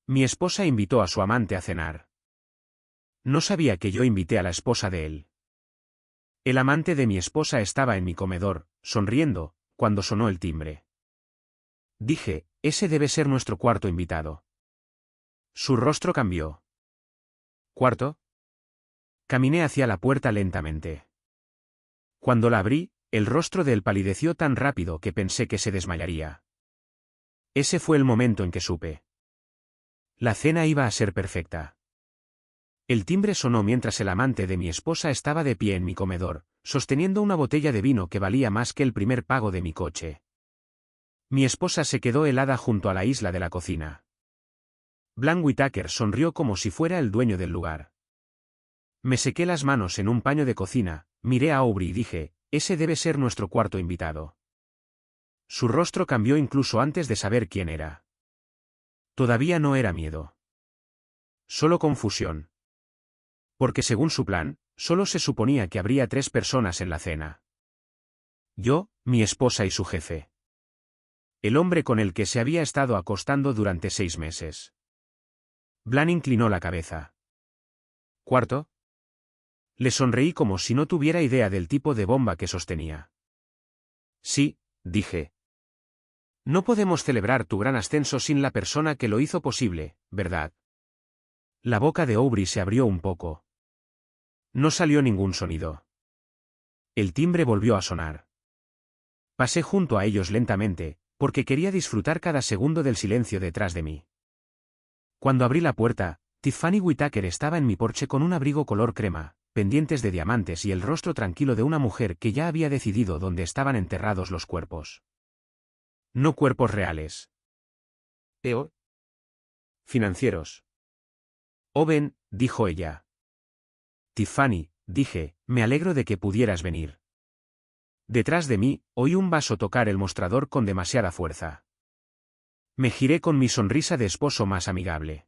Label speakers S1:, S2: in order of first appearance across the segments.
S1: Mi esposa invitó a su amante a cenar. No sabía que yo invité a la esposa de él. El amante de mi esposa estaba en mi comedor, sonriendo, cuando sonó el timbre. Dije, ese debe ser nuestro cuarto invitado. Su rostro cambió. ¿Cuarto? Caminé hacia la puerta lentamente. Cuando la abrí, el rostro de él palideció tan rápido que pensé que se desmayaría. Ese fue el momento en que supe. La cena iba a ser perfecta. El timbre sonó mientras el amante de mi esposa estaba de pie en mi comedor, sosteniendo una botella de vino que valía más que el primer pago de mi coche. Mi esposa se quedó helada junto a la isla de la cocina. Blanc Whitaker sonrió como si fuera el dueño del lugar. Me sequé las manos en un paño de cocina, miré a Aubrey y dije, ese debe ser nuestro cuarto invitado. Su rostro cambió incluso antes de saber quién era. Todavía no era miedo. Solo confusión. Porque según su plan, solo se suponía que habría 3 personas en la cena. Yo, mi esposa y su jefe. El hombre con el que se había estado acostando durante 6 meses. Blan inclinó la cabeza. ¿Cuarto? Le sonreí como si no tuviera idea del tipo de bomba que sostenía. Sí, dije. No podemos celebrar tu gran ascenso sin la persona que lo hizo posible, ¿verdad? La boca de Aubrey se abrió un poco. No salió ningún sonido. El timbre volvió a sonar. Pasé junto a ellos lentamente, porque quería disfrutar cada segundo del silencio detrás de mí. Cuando abrí la puerta, Tiffany Whitaker estaba en mi porche con un abrigo color crema, pendientes de diamantes y el rostro tranquilo de una mujer que ya había decidido dónde estaban enterrados los cuerpos. No cuerpos reales. Peor. Financieros. Owen, dijo ella. Tiffany, dije, me alegro de que pudieras venir. Detrás de mí, oí un vaso tocar el mostrador con demasiada fuerza. Me giré con mi sonrisa de esposo más amigable.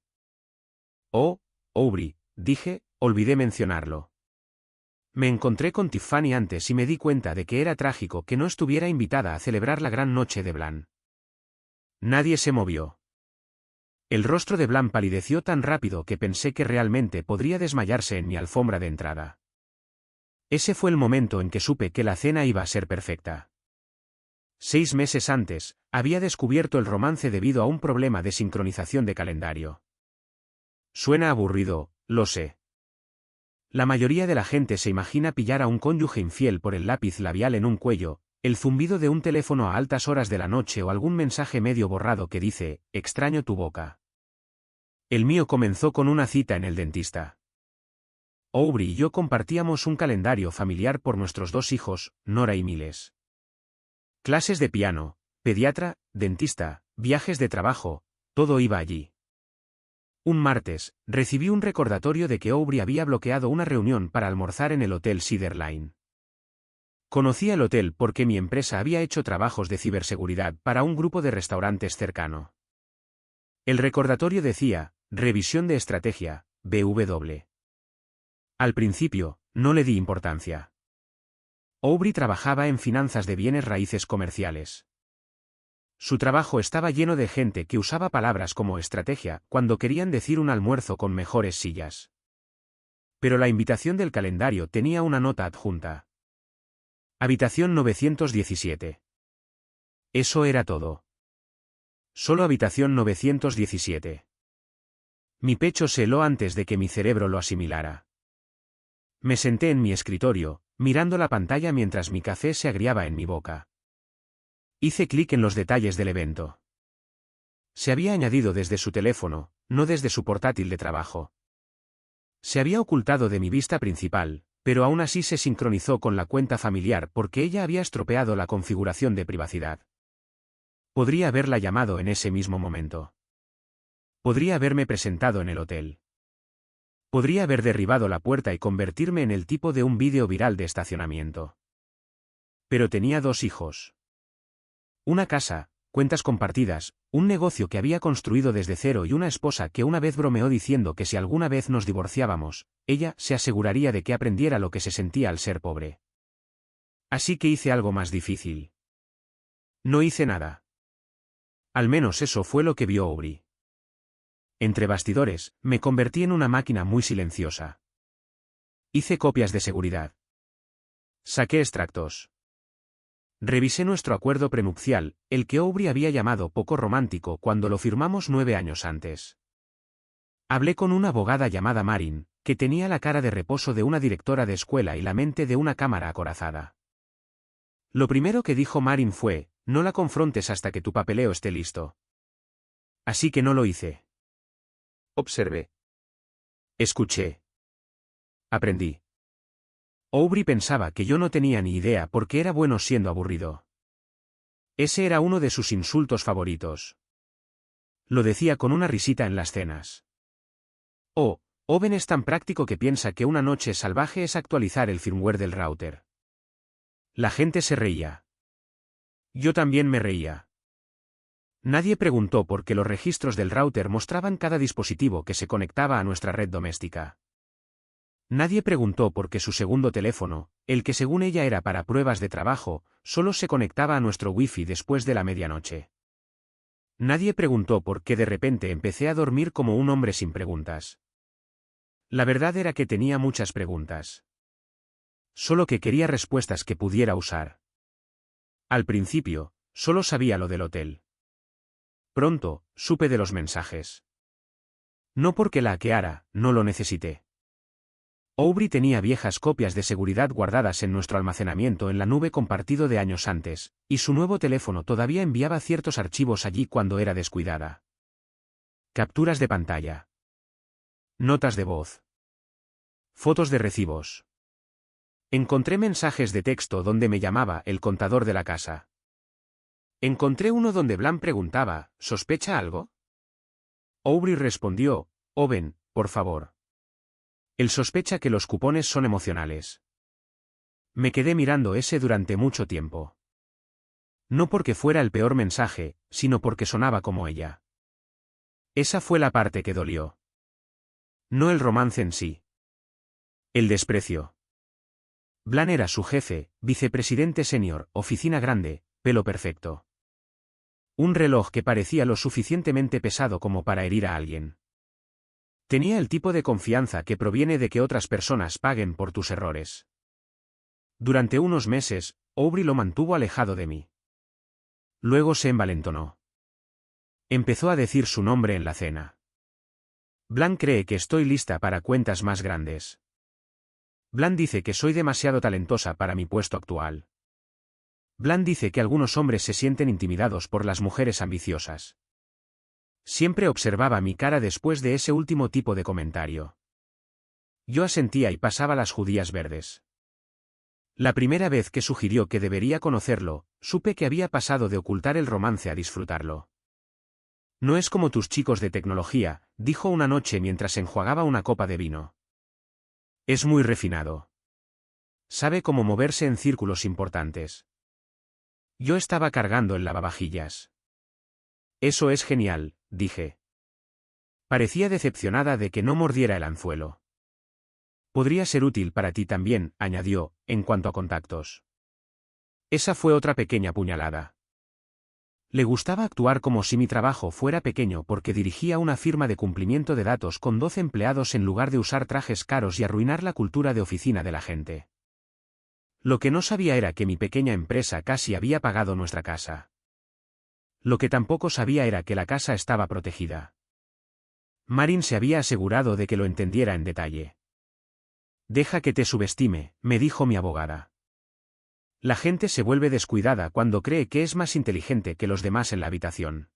S1: Oh, Aubrey, dije, olvidé mencionarlo. Me encontré con Tiffany antes y me di cuenta de que era trágico que no estuviera invitada a celebrar la gran noche de Blan. Nadie se movió. El rostro de Blan palideció tan rápido que pensé que realmente podría desmayarse en mi alfombra de entrada. Ese fue el momento en que supe que la cena iba a ser perfecta. 6 meses antes, había descubierto el romance debido a un problema de sincronización de calendario. Suena aburrido, lo sé. La mayoría de la gente se imagina pillar a un cónyuge infiel por el lápiz labial en un cuello, el zumbido de un teléfono a altas horas de la noche o algún mensaje medio borrado que dice, extraño tu boca. El mío comenzó con una cita en el dentista. Aubrey y yo compartíamos un calendario familiar por nuestros 2 hijos, Nora y Miles. Clases de piano, pediatra, dentista, viajes de trabajo, todo iba allí. Un martes, recibí un recordatorio de que Aubrey había bloqueado una reunión para almorzar en el Hotel Cedar Line. Conocía el hotel porque mi empresa había hecho trabajos de ciberseguridad para un grupo de restaurantes cercano. El recordatorio decía, revisión de estrategia, BW. Al principio, no le di importancia. Aubrey trabajaba en finanzas de bienes raíces comerciales. Su trabajo estaba lleno de gente que usaba palabras como estrategia cuando querían decir un almuerzo con mejores sillas. Pero la invitación del calendario tenía una nota adjunta. Habitación 917. Eso era todo. Solo habitación 917. Mi pecho se heló antes de que mi cerebro lo asimilara. Me senté en mi escritorio, mirando la pantalla mientras mi café se agriaba en mi boca. Hice clic en los detalles del evento. Se había añadido desde su teléfono, no desde su portátil de trabajo. Se había ocultado de mi vista principal, pero aún así se sincronizó con la cuenta familiar porque ella había estropeado la configuración de privacidad. Podría haberla llamado en ese mismo momento. Podría haberme presentado en el hotel. Podría haber derribado la puerta y convertirme en el tipo de un vídeo viral de estacionamiento. Pero tenía 2 hijos. Una casa, cuentas compartidas, un negocio que había construido desde cero y una esposa que una vez bromeó diciendo que si alguna vez nos divorciábamos, ella se aseguraría de que aprendiera lo que se sentía al ser pobre. Así que hice algo más difícil. No hice nada. Al menos eso fue lo que vio Aubrey. Entre bastidores, me convertí en una máquina muy silenciosa. Hice copias de seguridad. Saqué extractos. Revisé nuestro acuerdo prenupcial, el que Aubrey había llamado poco romántico cuando lo firmamos 9 años antes. Hablé con una abogada llamada Marin, que tenía la cara de reposo de una directora de escuela y la mente de una cámara acorazada. Lo primero que dijo Marin fue: no la confrontes hasta que tu papeleo esté listo. Así que no lo hice. Observé. Escuché. Aprendí. Aubrey pensaba que yo no tenía ni idea porque era bueno siendo aburrido. Ese era uno de sus insultos favoritos. Lo decía con una risita en las cenas. Oh, Owen es tan práctico que piensa que una noche salvaje es actualizar el firmware del router. La gente se reía. Yo también me reía. Nadie preguntó por qué los registros del router mostraban cada dispositivo que se conectaba a nuestra red doméstica. Nadie preguntó por qué su segundo teléfono, el que según ella era para pruebas de trabajo, solo se conectaba a nuestro wifi después de la medianoche. Nadie preguntó por qué de repente empecé a dormir como un hombre sin preguntas. La verdad era que tenía muchas preguntas. Solo que quería respuestas que pudiera usar. Al principio, solo sabía lo del hotel. Pronto, supe de los mensajes. No porque la hackeara, no lo necesité. Aubrey tenía viejas copias de seguridad guardadas en nuestro almacenamiento en la nube compartido de años antes, y su nuevo teléfono todavía enviaba ciertos archivos allí cuando era descuidada. Capturas de pantalla. Notas de voz. Fotos de recibos. Encontré mensajes de texto donde me llamaba el contador de la casa. Encontré uno donde Blanc preguntaba: ¿sospecha algo? Aubrey respondió: Owen, por favor. Él sospecha que los cupones son emocionales. Me quedé mirando ese durante mucho tiempo. No porque fuera el peor mensaje, sino porque sonaba como ella. Esa fue la parte que dolió. No el romance en sí. El desprecio. Blanc era su jefe, vicepresidente senior, oficina grande, pelo perfecto. Un reloj que parecía lo suficientemente pesado como para herir a alguien. Tenía el tipo de confianza que proviene de que otras personas paguen por tus errores. Durante unos meses, Aubrey lo mantuvo alejado de mí. Luego se envalentonó. Empezó a decir su nombre en la cena. Blanc cree que estoy lista para cuentas más grandes. Blanc dice que soy demasiado talentosa para mi puesto actual. Blanc dice que algunos hombres se sienten intimidados por las mujeres ambiciosas. Siempre observaba mi cara después de ese último tipo de comentario. Yo asentía y pasaba las judías verdes. La primera vez que sugirió que debería conocerlo, supe que había pasado de ocultar el romance a disfrutarlo. No es como tus chicos de tecnología, dijo una noche mientras enjuagaba una copa de vino. Es muy refinado. Sabe cómo moverse en círculos importantes. Yo estaba cargando el lavavajillas. Eso es genial, dije. Parecía decepcionada de que no mordiera el anzuelo. Podría ser útil para ti también, añadió, en cuanto a contactos. Esa fue otra pequeña puñalada. Le gustaba actuar como si mi trabajo fuera pequeño porque dirigía una firma de cumplimiento de datos con 12 empleados en lugar de usar trajes caros y arruinar la cultura de oficina de la gente. Lo que no sabía era que mi pequeña empresa casi había pagado nuestra casa. Lo que tampoco sabía era que la casa estaba protegida. Marin se había asegurado de que lo entendiera en detalle. Deja que te subestime, me dijo mi abogada. La gente se vuelve descuidada cuando cree que es más inteligente que los demás en la habitación.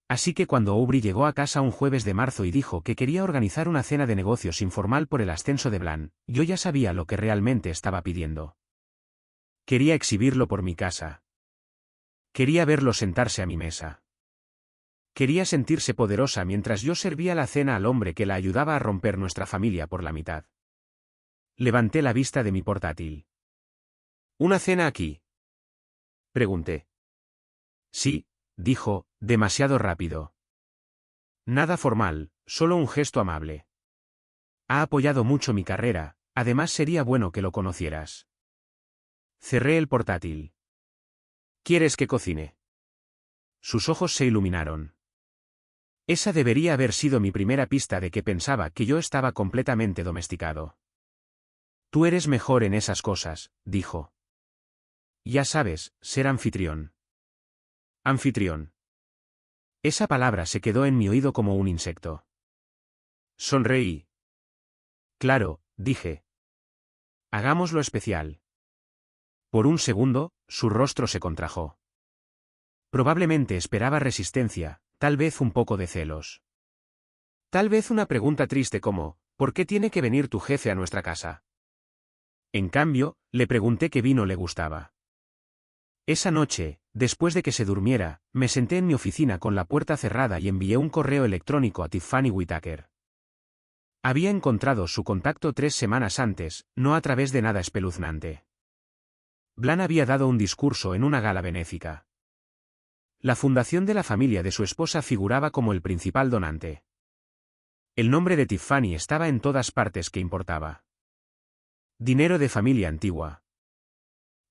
S1: Así que cuando Aubrey llegó a casa un jueves de marzo y dijo que quería organizar una cena de negocios informal por el ascenso de Blanc, yo ya sabía lo que realmente estaba pidiendo. Quería exhibirlo por mi casa. Quería verlo sentarse a mi mesa. Quería sentirse poderosa mientras yo servía la cena al hombre que la ayudaba a romper nuestra familia por la mitad. Levanté la vista de mi portátil. ¿Una cena aquí?, pregunté. Sí, dijo, demasiado rápido. Nada formal, solo un gesto amable. Ha apoyado mucho mi carrera, además sería bueno que lo conocieras. Cerré el portátil. ¿Quieres que cocine? Sus ojos se iluminaron. Esa debería haber sido mi primera pista de que pensaba que yo estaba completamente domesticado. Tú eres mejor en esas cosas, dijo. Ya sabes, ser anfitrión. Anfitrión. Esa palabra se quedó en mi oído como un insecto. Sonreí. Claro, dije. Hagámoslo especial. Por un segundo, su rostro se contrajo. Probablemente esperaba resistencia, tal vez un poco de celos. Tal vez una pregunta triste como, ¿por qué tiene que venir tu jefe a nuestra casa? En cambio, le pregunté qué vino le gustaba. Esa noche, después de que se durmiera, me senté en mi oficina con la puerta cerrada y envié un correo electrónico a Tiffany Whittaker. Había encontrado su contacto 3 semanas antes, no a través de nada espeluznante. Blan había dado un discurso en una gala benéfica. La fundación de la familia de su esposa figuraba como el principal donante. El nombre de Tiffany estaba en todas partes que importaba. Dinero de familia antigua.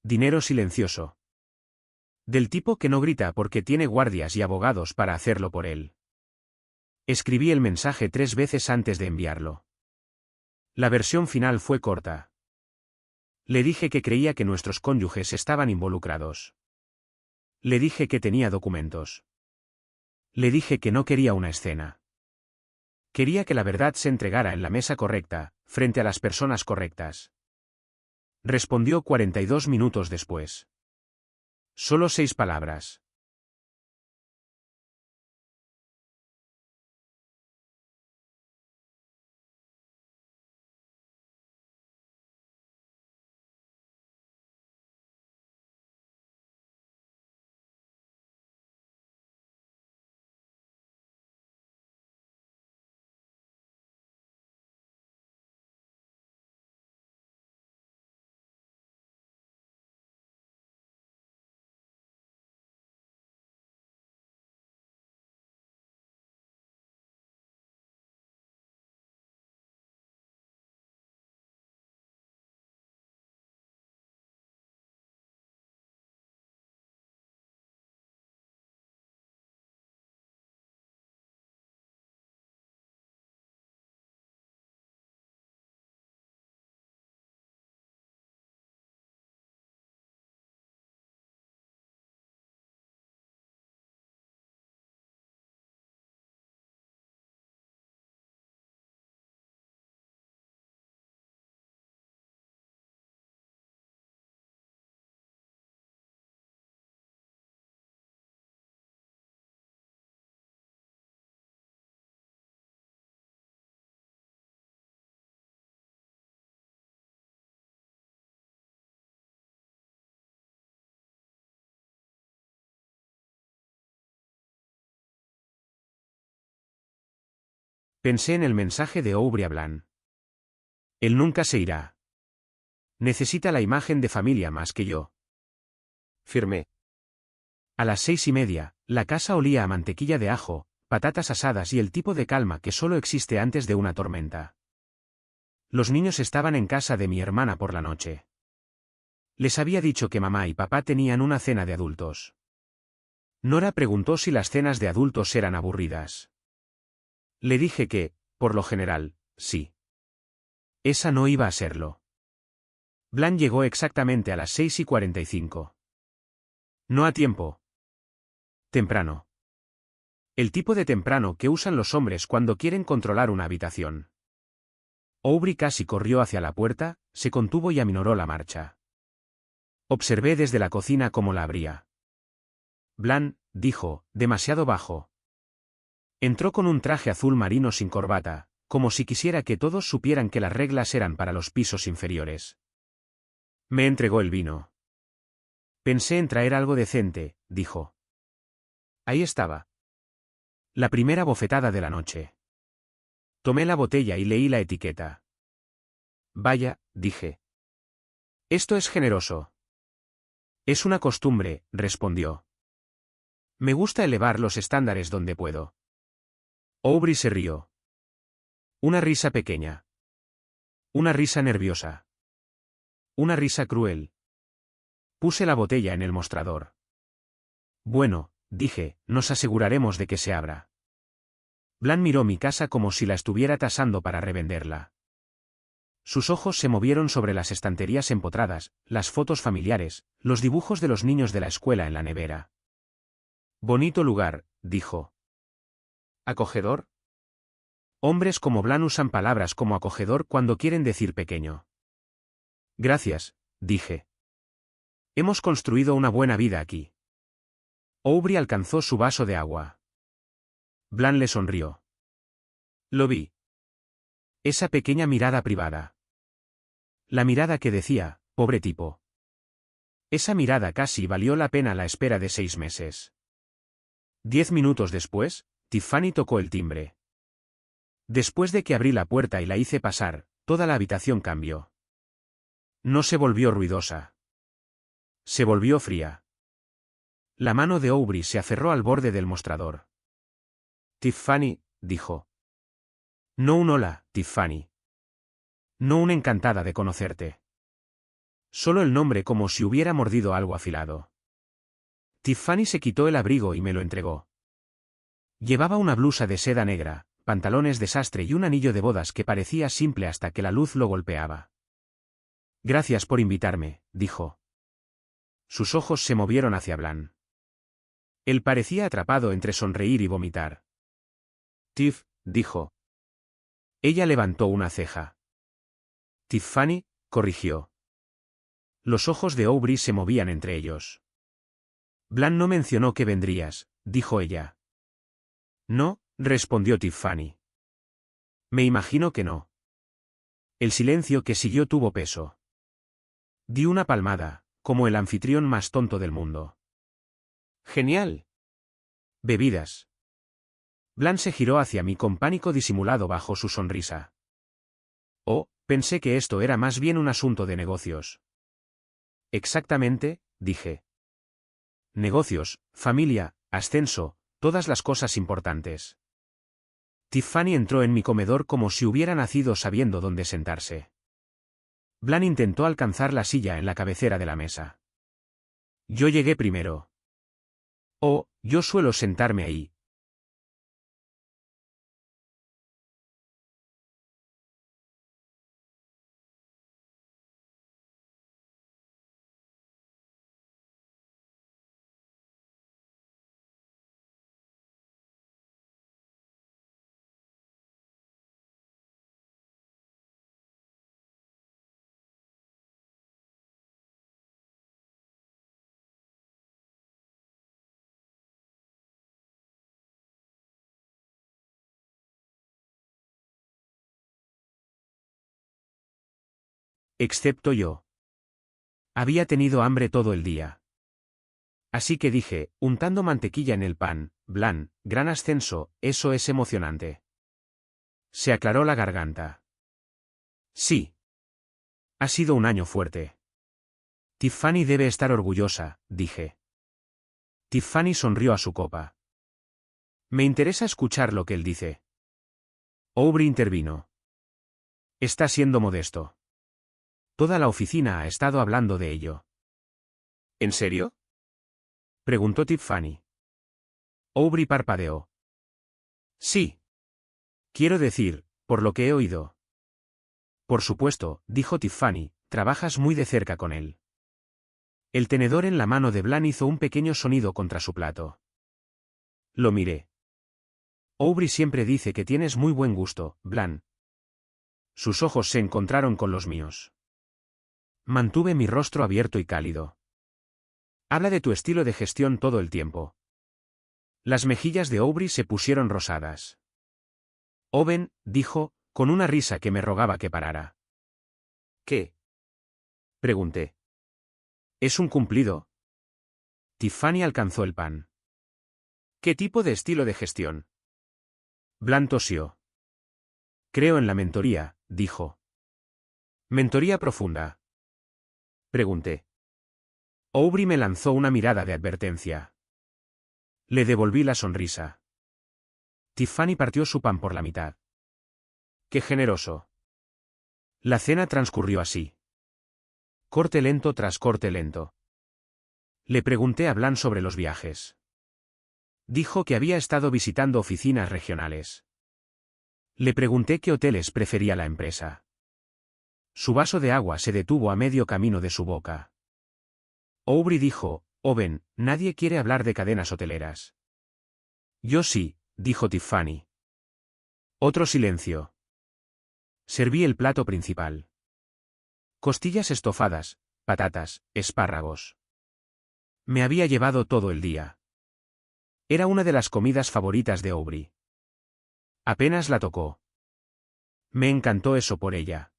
S1: Dinero silencioso. Del tipo que no grita porque tiene guardias y abogados para hacerlo por él. Escribí el mensaje 3 veces antes de enviarlo. La versión final fue corta. Le dije que creía que nuestros cónyuges estaban involucrados. Le dije que tenía documentos. Le dije que no quería una escena. Quería que la verdad se entregara en la mesa correcta, frente a las personas correctas. Respondió 42 minutos después. Solo 6 palabras. Pensé en el mensaje de Aubrey a Blan. Él nunca se irá. Necesita la imagen de familia más que yo. Firmé. A las 6:30, la casa olía a mantequilla de ajo, patatas asadas y el tipo de calma que solo existe antes de una tormenta. Los niños estaban en casa de mi hermana por la noche. Les había dicho que mamá y papá tenían una cena de adultos. Nora preguntó si las cenas de adultos eran aburridas. Le dije que, por lo general, sí. Esa no iba a serlo. Blan llegó exactamente a las 6:45. No a tiempo. Temprano. El tipo de temprano que usan los hombres cuando quieren controlar una habitación. Aubrey casi corrió hacia la puerta, se contuvo y aminoró la marcha. Observé desde la cocina cómo la abría. Blan, dijo, demasiado bajo. Entró con un traje azul marino sin corbata, como si quisiera que todos supieran que las reglas eran para los pisos inferiores. Me entregó el vino. Pensé en traer algo decente, dijo. Ahí estaba. La primera bofetada de la noche. Tomé la botella y leí la etiqueta. Vaya, dije. Esto es generoso. Es una costumbre, respondió. Me gusta elevar los estándares donde puedo. Aubrey se rió. Una risa pequeña. Una risa nerviosa. Una risa cruel. Puse la botella en el mostrador. Bueno, dije, nos aseguraremos de que se abra. Blan miró mi casa como si la estuviera tasando para revenderla. Sus ojos se movieron sobre las estanterías empotradas, las fotos familiares, los dibujos de los niños de la escuela en la nevera. Bonito lugar, dijo. ¿Acogedor? Hombres como Blan usan palabras como acogedor cuando quieren decir pequeño. Gracias, dije. Hemos construido una buena vida aquí. Aubrey alcanzó su vaso de agua. Blan le sonrió. Lo vi. Esa pequeña mirada privada. La mirada que decía, pobre tipo. Esa mirada casi valió la pena la espera de 6 meses. 10 minutos después, Tiffany tocó el timbre. Después de que abrí la puerta y la hice pasar, toda la habitación cambió. No se volvió ruidosa. Se volvió fría. La mano de Aubrey se aferró al borde del mostrador. Tiffany, dijo. No un hola, Tiffany. No una encantada de conocerte. Solo el nombre como si hubiera mordido algo afilado. Tiffany se quitó el abrigo y me lo entregó. Llevaba una blusa de seda negra, pantalones de sastre y un anillo de bodas que parecía simple hasta que la luz lo golpeaba. Gracias por invitarme, dijo. Sus ojos se movieron hacia Blan. Él parecía atrapado entre sonreír y vomitar. Tiff, dijo. Ella levantó una ceja. Tiffany, corrigió. Los ojos de Aubrey se movían entre ellos. Blan no mencionó que vendrías, dijo ella. No, respondió Tiffany. Me imagino que no. El silencio que siguió tuvo peso. Di una palmada, como el anfitrión más tonto del mundo. Genial. Bebidas. Blan se giró hacia mí con pánico disimulado bajo su sonrisa. Oh, pensé que esto era más bien un asunto de negocios. Exactamente, dije. Negocios, familia, ascenso, todas las cosas importantes. Tiffany entró en mi comedor como si hubiera nacido sabiendo dónde sentarse. Blan intentó alcanzar la silla en la cabecera de la mesa. Yo llegué primero. Oh, yo suelo sentarme ahí. Excepto yo. Había tenido hambre todo el día. Así que dije, untando mantequilla en el pan, Blan, gran ascenso, eso es emocionante. Se aclaró la garganta. Sí. Ha sido un año fuerte. Tiffany debe estar orgullosa, dije. Tiffany sonrió a su copa. Me interesa escuchar lo que él dice. Aubrey intervino. Está siendo modesto. Toda la oficina ha estado hablando de ello. ¿En serio? Preguntó Tiffany. Aubrey parpadeó. Sí. Quiero decir, por lo que he oído. Por supuesto, dijo Tiffany, trabajas muy de cerca con él. El tenedor en la mano de Blan hizo un pequeño sonido contra su plato. Lo miré. Aubrey siempre dice que tienes muy buen gusto, Blan. Sus ojos se encontraron con los míos. Mantuve mi rostro abierto y cálido. Habla de tu estilo de gestión todo el tiempo. Las mejillas de Aubrey se pusieron rosadas. Owen, dijo, con una risa que me rogaba que parara. ¿Qué? Pregunté. ¿Es un cumplido? Tiffany alcanzó el pan. ¿Qué tipo de estilo de gestión? Blan tosió. Creo en la mentoría, dijo. ¿Mentoría profunda? Pregunté. Aubrey me lanzó una mirada de advertencia. Le devolví la sonrisa. Tiffany partió su pan por la mitad. ¡Qué generoso! La cena transcurrió así. Corte lento tras corte lento. Le pregunté a Blan sobre los viajes. Dijo que había estado visitando oficinas regionales. Le pregunté qué hoteles prefería la empresa. Su vaso de agua se detuvo a medio camino de su boca. Aubrey dijo, Owen, nadie quiere hablar de cadenas hoteleras. Yo sí, dijo Tiffany. Otro silencio. Serví el plato principal. Costillas estofadas, patatas, espárragos. Me había llevado todo el día. Era una de las comidas favoritas de Aubrey. Apenas la tocó. Me encantó eso por ella.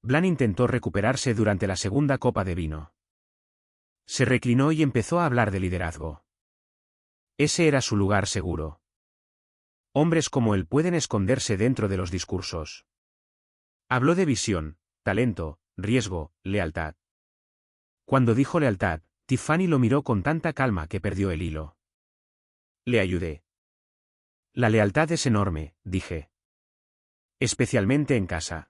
S1: Blan intentó recuperarse durante la segunda copa de vino. Se reclinó y empezó a hablar de liderazgo. Ese era su lugar seguro. Hombres como él pueden esconderse dentro de los discursos. Habló de visión, talento, riesgo, lealtad. Cuando dijo lealtad, Tiffany lo miró con tanta calma que perdió el hilo. Le ayudé. La lealtad es enorme, dije. Especialmente en casa.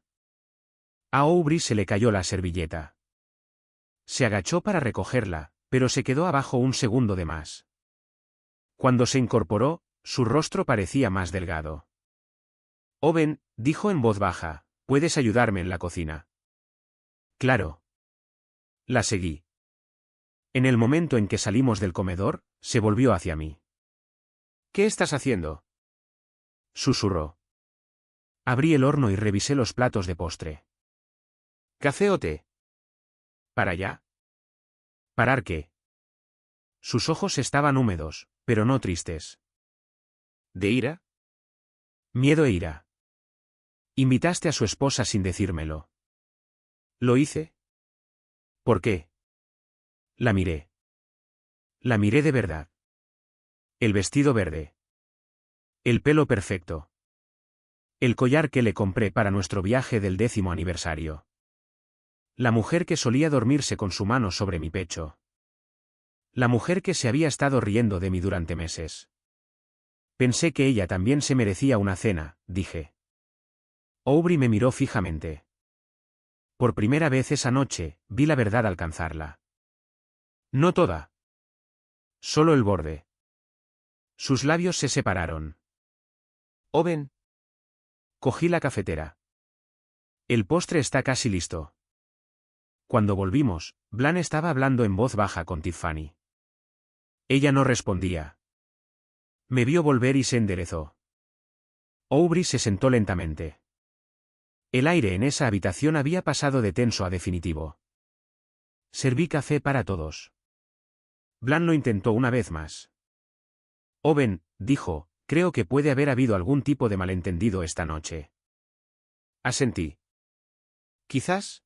S1: A Aubrey se le cayó la servilleta. Se agachó para recogerla, pero se quedó abajo un segundo de más. Cuando se incorporó, su rostro parecía más delgado. Owen, dijo en voz baja, ¿puedes ayudarme en la cocina? Claro. La seguí. En el momento en que salimos del comedor, se volvió hacia mí. ¿Qué estás haciendo? Susurró. Abrí el horno y revisé los platos de postre. ¿Café o té? ¿Para allá? ¿Parar qué? Sus ojos estaban húmedos, pero no tristes. ¿De ira? Miedo e ira. Invitaste a su esposa sin decírmelo. ¿Lo hice? ¿Por qué? La miré. La miré de verdad. El vestido verde. El pelo perfecto. El collar que le compré para nuestro viaje del 10º aniversario. La mujer que solía dormirse con su mano sobre mi pecho. La mujer que se había estado riendo de mí durante meses. Pensé que ella también se merecía una cena, dije. Aubrey me miró fijamente. Por primera vez esa noche, vi la verdad alcanzarla. No toda. Solo el borde. Sus labios se separaron. Owen. Cogí la cafetera. El postre está casi listo. Cuando volvimos, Blan estaba hablando en voz baja con Tiffany. Ella no respondía. Me vio volver y se enderezó. Aubrey se sentó lentamente. El aire en esa habitación había pasado de tenso a definitivo. Serví café para todos. Blan lo intentó una vez más. Owen, dijo, creo que puede haber habido algún tipo de malentendido esta noche. Asentí. Quizás.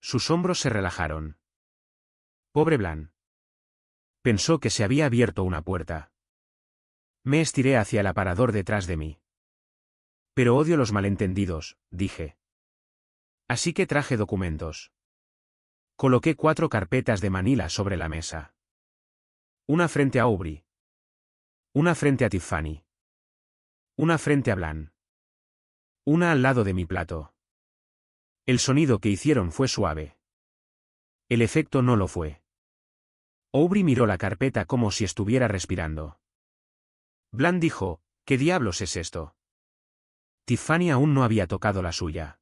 S1: Sus hombros se relajaron. Pobre Blan. Pensó que se había abierto una puerta. Me estiré hacia el aparador detrás de mí. Pero odio los malentendidos, dije. Así que traje documentos. Coloqué 4 carpetas de Manila sobre la mesa. Una frente a Aubrey. Una frente a Tiffany. Una frente a Blan. Una al lado de mi plato. El sonido que hicieron fue suave. El efecto no lo fue. Aubrey miró la carpeta como si estuviera respirando. Blan dijo, ¿qué diablos es esto? Tiffany aún no había tocado la suya.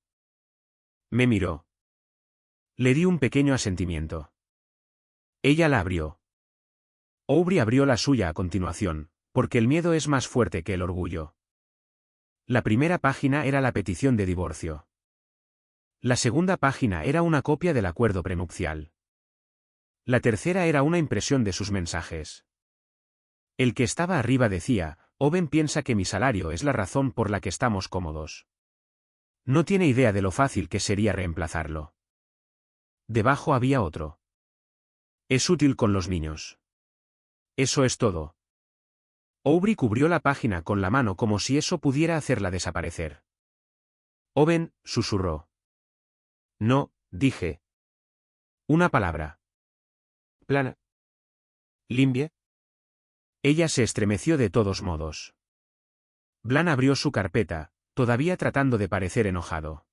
S1: Me miró. Le di un pequeño asentimiento. Ella la abrió. Aubrey abrió la suya a continuación, porque el miedo es más fuerte que el orgullo. La primera página era la petición de divorcio. La segunda página era una copia del acuerdo prenupcial. La tercera era una impresión de sus mensajes. El que estaba arriba decía, Owen piensa que mi salario es la razón por la que estamos cómodos. No tiene idea de lo fácil que sería reemplazarlo. Debajo había otro. Es útil con los niños. Eso es todo. Aubrey cubrió la página con la mano como si eso pudiera hacerla desaparecer. Owen, susurró. No, dije. Una palabra. Plana. ¿Limpia? Ella se estremeció de todos modos. Blan abrió su carpeta, todavía tratando de parecer enojado.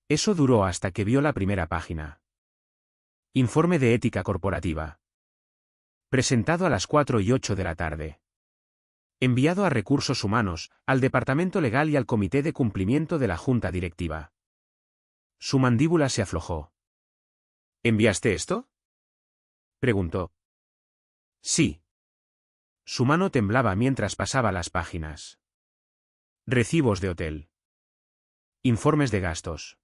S1: Eso duró hasta que vio la primera página. Informe de ética corporativa. Presentado a las 4:08 de la tarde. Enviado a Recursos Humanos, al Departamento Legal y al Comité de Cumplimiento de la Junta Directiva. Su mandíbula se aflojó. ¿Enviaste esto?, preguntó. Sí. Su mano temblaba mientras pasaba las páginas. Recibos de hotel. Informes de gastos.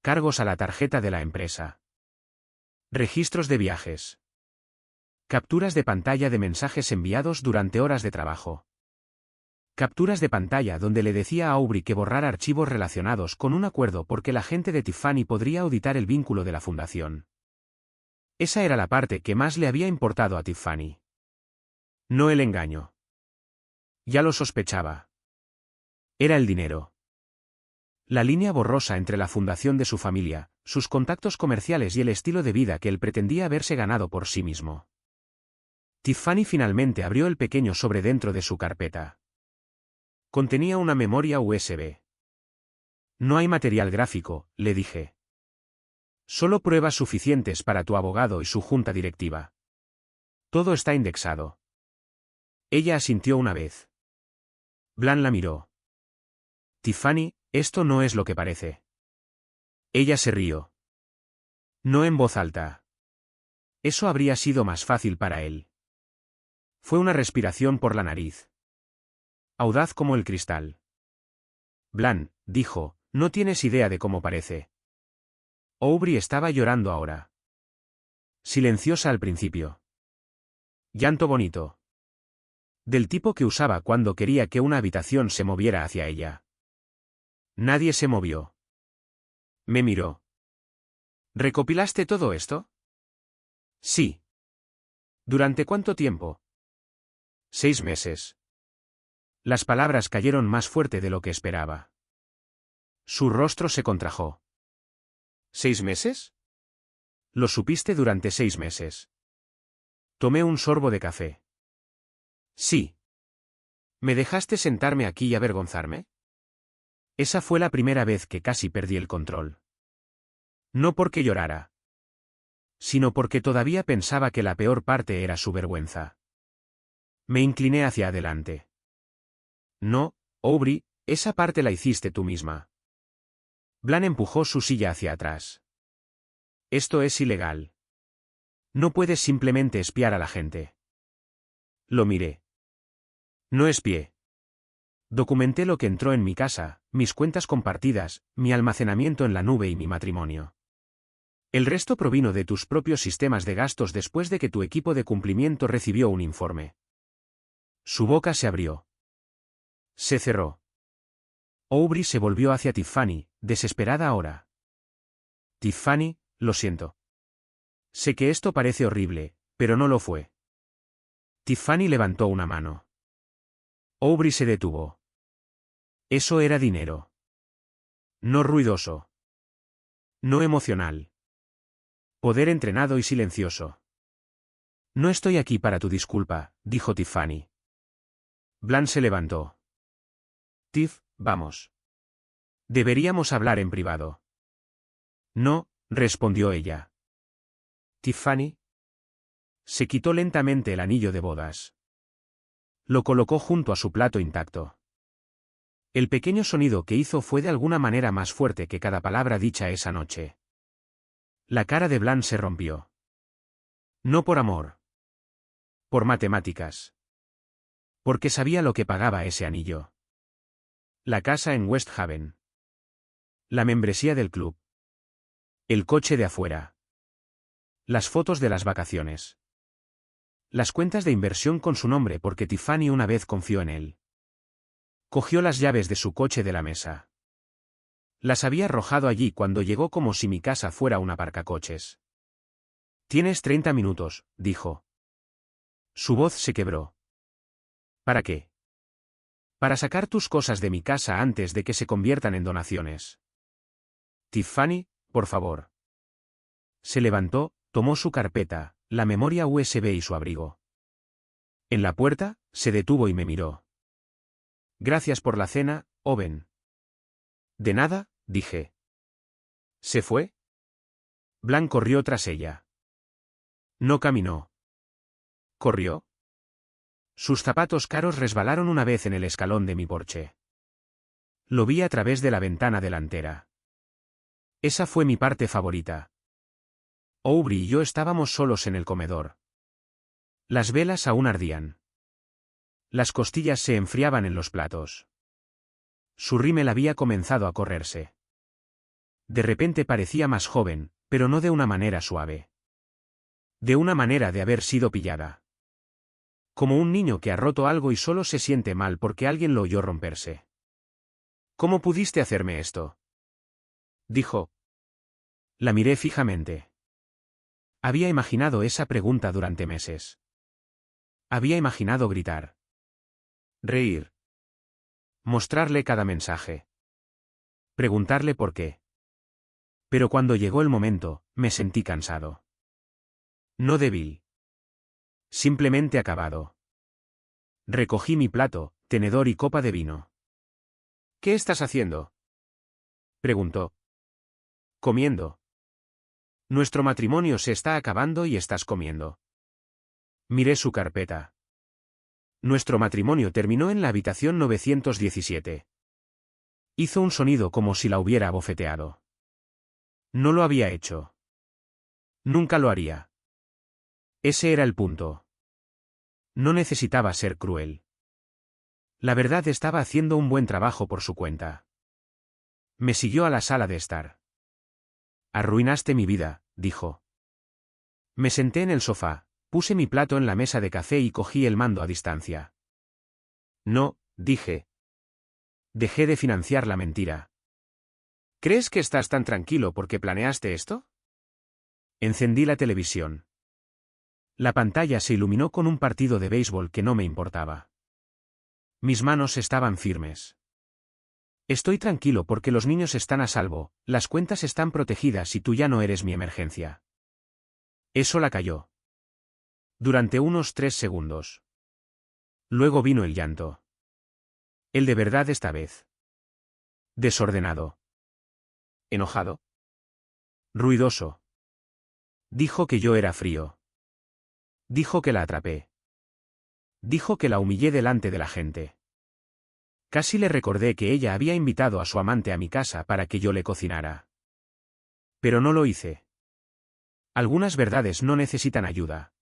S1: Cargos a la tarjeta de la empresa. Registros de viajes. Capturas de pantalla de mensajes enviados durante horas de trabajo. Capturas de pantalla donde le decía a Aubrey que borrara archivos relacionados con un acuerdo porque la gente de Tiffany podría auditar el vínculo de la fundación. Esa era la parte que más le había importado a Tiffany. No el engaño. Ya lo sospechaba. Era el dinero. La línea borrosa entre la fundación de su familia, sus contactos comerciales y el estilo de vida que él pretendía haberse ganado por sí mismo. Tiffany finalmente abrió el pequeño sobre dentro de su carpeta. Contenía una memoria USB. No hay material gráfico, le dije. Solo pruebas suficientes para tu abogado y su junta directiva. Todo está indexado. Ella asintió una vez. Blan la miró. Tiffany, esto no es lo que parece. Ella se rió. No en voz alta. Eso habría sido más fácil para él. Fue una respiración por la nariz. Audaz como el cristal. Blan, dijo, no tienes idea de cómo parece. Aubrey estaba llorando ahora. Silenciosa al principio. Llanto bonito. Del tipo que usaba cuando quería que una habitación se moviera hacia ella. Nadie se movió. Me miró. ¿Recopilaste todo esto? Sí. ¿Durante cuánto tiempo? 6 meses. Las palabras cayeron más fuerte de lo que esperaba. Su rostro se contrajo. ¿6 meses? Lo supiste durante 6 meses. Tomé un sorbo de café. Sí. ¿Me dejaste sentarme aquí y avergonzarme? Esa fue la primera vez que casi perdí el control. No porque llorara, sino porque todavía pensaba que la peor parte era su vergüenza. Me incliné hacia adelante. No, Aubrey, esa parte la hiciste tú misma. Blan empujó su silla hacia atrás. Esto es ilegal. No puedes simplemente espiar a la gente. Lo miré. No espié. Documenté lo que entró en mi casa, mis cuentas compartidas, mi almacenamiento en la nube y mi matrimonio. El resto provino de tus propios sistemas de gastos después de que tu equipo de cumplimiento recibió un informe. Su boca se abrió. Se cerró. Aubrey se volvió hacia Tiffany, desesperada ahora. Tiffany, lo siento. Sé que esto parece horrible, pero no lo fue. Tiffany levantó una mano. Aubrey se detuvo. Eso era dinero. No ruidoso. No emocional. Poder entrenado y silencioso. No estoy aquí para tu disculpa, dijo Tiffany. Blan se levantó. Tiff, vamos. Deberíamos hablar en privado. No, respondió ella. Tiffany. Se quitó lentamente el anillo de bodas. Lo colocó junto a su plato intacto. El pequeño sonido que hizo fue de alguna manera más fuerte que cada palabra dicha esa noche. La cara de Blan se rompió. No por amor. Por matemáticas. Porque sabía lo que pagaba ese anillo. La casa en West Haven. La membresía del club. El coche de afuera. Las fotos de las vacaciones. Las cuentas de inversión con su nombre porque Tiffany una vez confió en él. Cogió las llaves de su coche de la mesa. Las había arrojado allí cuando llegó como si mi casa fuera un aparcacoches. Tienes 30 minutos, dijo. Su voz se quebró. ¿Para qué? Para sacar tus cosas de mi casa antes de que se conviertan en donaciones. Tiffany, por favor. Se levantó, tomó su carpeta, la memoria USB y su abrigo. En la puerta, se detuvo y me miró. Gracias por la cena, Owen. De nada, dije. ¿Se fue? Blan corrió tras ella. No caminó. ¿Corrió? Sus zapatos caros resbalaron una vez en el escalón de mi porche. Lo vi a través de la ventana delantera. Esa fue mi parte favorita. Aubrey y yo estábamos solos en el comedor. Las velas aún ardían. Las costillas se enfriaban en los platos. Su rímel había comenzado a correrse. De repente parecía más joven, pero no de una manera suave. De una manera de haber sido pillada. Como un niño que ha roto algo y solo se siente mal porque alguien lo oyó romperse. ¿Cómo pudiste hacerme esto?, dijo. La miré fijamente. Había imaginado esa pregunta durante meses. Había imaginado gritar. Reír. Mostrarle cada mensaje. Preguntarle por qué. Pero cuando llegó el momento, me sentí cansado. No débil. Simplemente acabado. Recogí mi plato, tenedor y copa de vino. ¿Qué estás haciendo?, preguntó. Comiendo. Nuestro matrimonio se está acabando y estás comiendo. Miré su carpeta. Nuestro matrimonio terminó en la habitación 917. Hizo un sonido como si la hubiera abofeteado. No lo había hecho. Nunca lo haría. Ese era el punto. No necesitaba ser cruel. La verdad estaba haciendo un buen trabajo por su cuenta. Me siguió a la sala de estar. Arruinaste mi vida, dijo. Me senté en el sofá, puse mi plato en la mesa de café y cogí el mando a distancia. No, dije. Dejé de financiar la mentira. ¿Crees que estás tan tranquilo porque planeaste esto? Encendí la televisión. La pantalla se iluminó con un partido de béisbol que no me importaba. Mis manos estaban firmes. Estoy tranquilo porque los niños están a salvo, las cuentas están protegidas y tú ya no eres mi emergencia. Eso la calló. Durante unos 3 segundos. Luego vino el llanto. El de verdad esta vez. Desordenado. Enojado. Ruidoso. Dijo que yo era frío. Dijo que la atrapé. Dijo que la humillé delante de la gente. Casi le recordé que ella había invitado a su amante a mi casa para que yo le cocinara. Pero no lo hice. Algunas verdades no necesitan ayuda.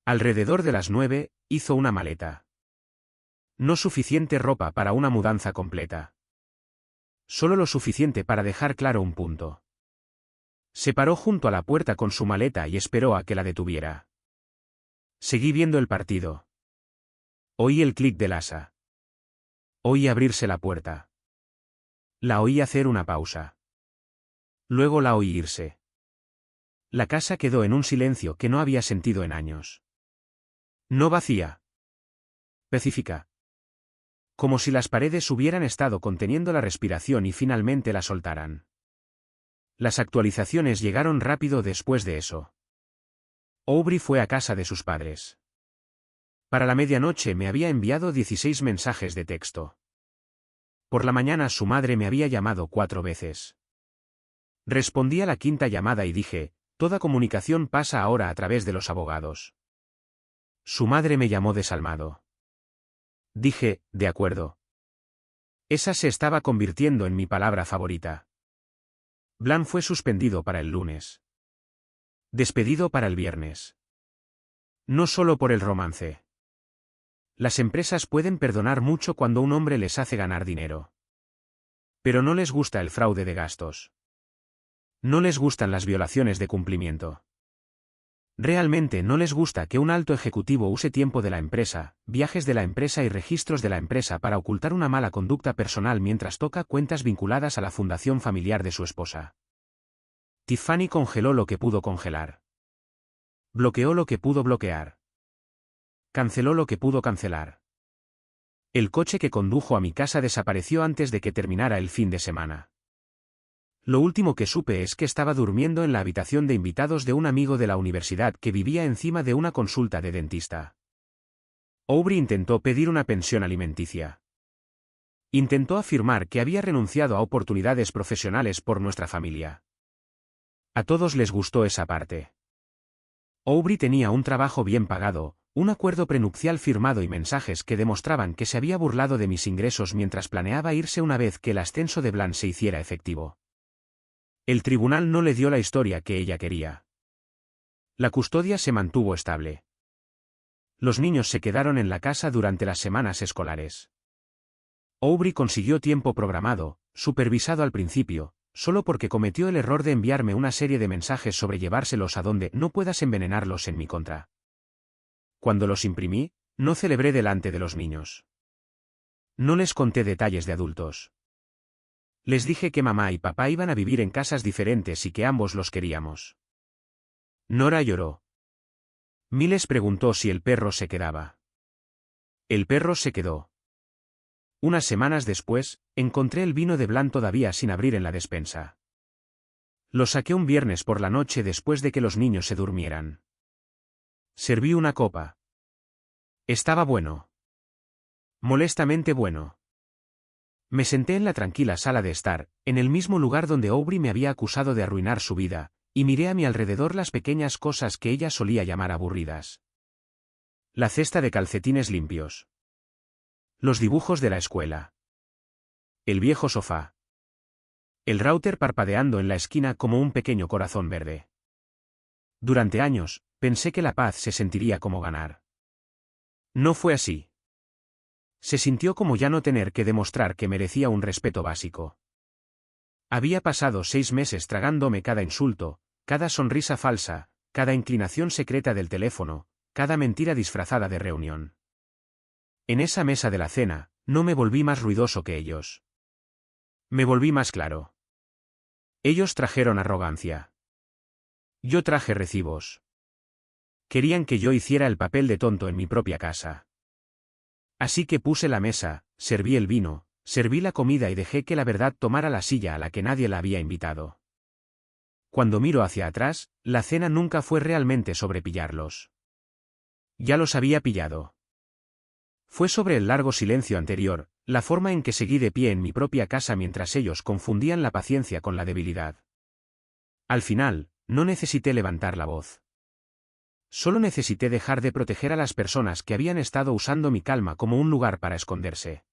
S1: Alrededor de las 9, hizo una maleta. No suficiente ropa para una mudanza completa. Solo lo suficiente para dejar claro un punto. Se paró junto a la puerta con su maleta y esperó a que la detuviera. Seguí viendo el partido. Oí el clic del asa. Oí abrirse la puerta. La oí hacer una pausa. Luego la oí irse. La casa quedó en un silencio que no había sentido en años. No vacía. Pacífica. Como si las paredes hubieran estado conteniendo la respiración y finalmente la soltaran. Las actualizaciones llegaron rápido después de eso. Aubrey fue a casa de sus padres. Para la medianoche me había enviado 16 mensajes de texto. Por la mañana su madre me había llamado 4 veces. Respondí a la 5ª llamada y dije, toda comunicación pasa ahora a través de los abogados. Su madre me llamó desalmado. Dije, de acuerdo. Esa se estaba convirtiendo en mi palabra favorita. Blan fue suspendido para el lunes. Despedido para el viernes. No solo por el romance. Las empresas pueden perdonar mucho cuando un hombre les hace ganar dinero. Pero no les gusta el fraude de gastos. No les gustan las violaciones de cumplimiento. Realmente no les gusta que un alto ejecutivo use tiempo de la empresa, viajes de la empresa y registros de la empresa para ocultar una mala conducta personal mientras toca cuentas vinculadas a la fundación familiar de su esposa. Tiffany congeló lo que pudo congelar. Bloqueó lo que pudo bloquear. Canceló lo que pudo cancelar. El coche que condujo a mi casa desapareció antes de que terminara el fin de semana. Lo último que supe es que estaba durmiendo en la habitación de invitados de un amigo de la universidad que vivía encima de una consulta de dentista. Aubrey intentó pedir una pensión alimenticia. Intentó afirmar que había renunciado a oportunidades profesionales por nuestra familia. A todos les gustó esa parte. Aubrey tenía un trabajo bien pagado, Un acuerdo prenupcial firmado y mensajes que demostraban que se había burlado de mis ingresos mientras planeaba irse una vez que el ascenso de Blanche se hiciera efectivo. El tribunal no le dio la historia que ella quería. La custodia se mantuvo estable. Los niños se quedaron en la casa durante las semanas escolares. Aubrey consiguió tiempo programado, supervisado al principio, solo porque cometió el error de enviarme una serie de mensajes sobre llevárselos a donde no puedas envenenarlos en mi contra. Cuando los imprimí, no celebré delante de los niños. No les conté detalles de adultos. Les dije que mamá y papá iban a vivir en casas diferentes y que ambos los queríamos. Nora lloró. Miles preguntó si el perro se quedaba. El perro se quedó. Unas semanas después, encontré el vino de Blanc todavía sin abrir en la despensa. Lo saqué un viernes por la noche después de que los niños se durmieran. Serví una copa. Estaba bueno. Molestamente bueno. Me senté en la tranquila sala de estar, en el mismo lugar donde Aubrey me había acusado de arruinar su vida, y miré a mi alrededor las pequeñas cosas que ella solía llamar aburridas. La cesta de calcetines limpios. Los dibujos de la escuela. El viejo sofá. El router parpadeando en la esquina como un pequeño corazón verde. Durante años, pensé que la paz se sentiría como ganar. No fue así. Se sintió como ya no tener que demostrar que merecía un respeto básico. Había pasado 6 meses tragándome cada insulto, cada sonrisa falsa, cada inclinación secreta del teléfono, cada mentira disfrazada de reunión. En esa mesa de la cena, no me volví más ruidoso que ellos. Me volví más claro. Ellos trajeron arrogancia. Yo traje recibos. Querían que yo hiciera el papel de tonto en mi propia casa. Así que puse la mesa, serví el vino, serví la comida y dejé que la verdad tomara la silla a la que nadie la había invitado. Cuando miro hacia atrás, la cena nunca fue realmente sobre pillarlos. Ya los había pillado. Fue sobre el largo silencio anterior, la forma en que seguí de pie en mi propia casa mientras ellos confundían la paciencia con la debilidad. Al final, no necesité levantar la voz. Solo necesité dejar de proteger a las personas que habían estado usando mi calma como un lugar para esconderse.